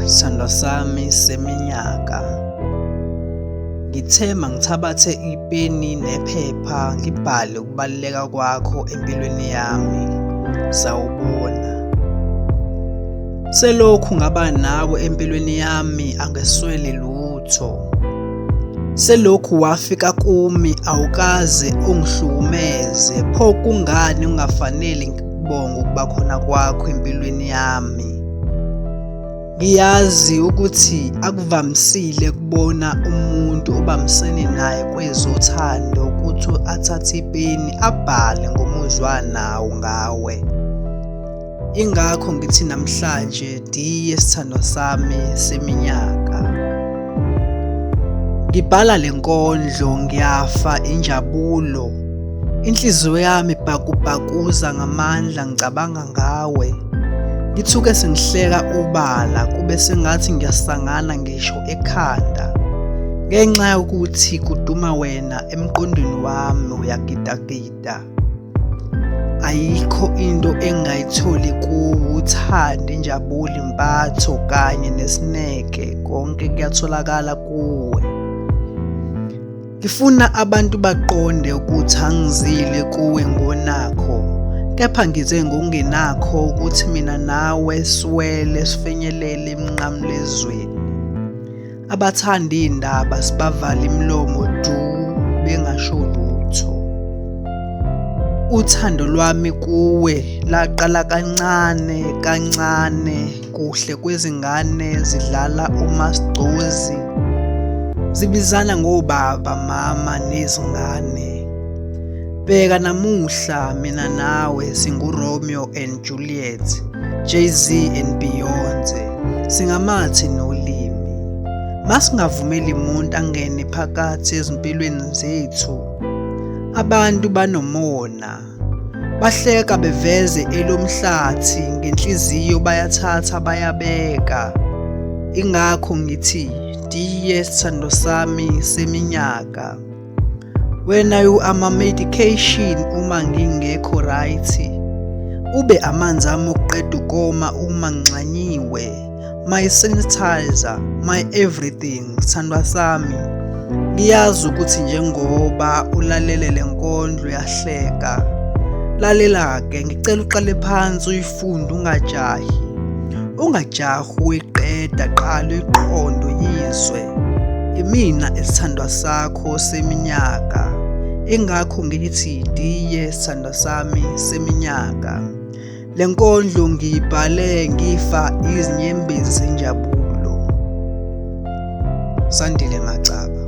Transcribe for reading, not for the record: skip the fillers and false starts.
Sithandwa sami seminyaka, ngithema ngithabathe ipeni nephepha ngibhale ukubaluleka kwakho empilweni yami. Sawubona. Selokhu ngaba nawe empilweni yami angeswele lutho. Selokhu wafika kumi awukaze ungihlukumeze, pho kungani ungafanele ngikubonge ukuba khona kwakho empilweni yami? Ngiyazi ukuthi akuvamisile kubona umuntu obambisene naye kwezothando ukuthi athathe ipeni abhale ngomuzwa nawo ngawe. Ingakho ngithi namhlanje diye sithandwa sami seminyaka, ngibhala le nkondlo ngiyafa injabulo, inhliziyo yami ibhakubhakuza ngamandla ngicabanga ngawe. Ngithuke sengihleka ubala kube sengathi ngiyasangana ngisho ekhanda, ngenxa yokuthi kuduma wena emqondweni wami uyagidagida. Ayikho into engayitholi kuwo, uthando, injabulo, impatho kanye nesineke, konke kuyatholakala kuwe. Ngifuna abantu baqonde ukuthi angizile kuwe ngonakho, kepha ngize ngokungenakho ukuthi mina nawe siwele sifinyelele emnqamlezweni. Abathanda iy'ndaba sibavala imilomo du bengasho lutho. Uthando lwami kuwe laqala kancane kancane, kuhle kwezingane zidlala umasigcozi, zibizana ngobaba, mama nezingane. Bheka namuhla mina nawe singuRomeo and Juliet, Jay-Z and Beyonce, singamathe nolimi. Masingavumeli umuntu angene phakathi ezimpilweni zethu. Abantu banomona, bahleka beveze elomhlathi, ngenhliziyo bayathatha bayabeka. Ingakho ngithi diye sithandwa sami seminyaka, wena you are my medication uma ngingekho right, ube amanzi ami okuqeda ukoma uma nginxanyiwe, my sanitizer, my everything. Sithandwa sami, ngiyazi ukuthi njengoba ulalele le nkondlo uyahleka. Lalela-ke, ngicela uqale phansi uyifunde, ungajahi uyiqeda, qala uyiqonde uyizwe. Imina isithandwa sakho seminyaka, ingakho ngithi diye sithandwa sami seminyaka. Le nkondlo ngiyibhale ngifa izinyembezi zenjabulo. Sandile Macaba.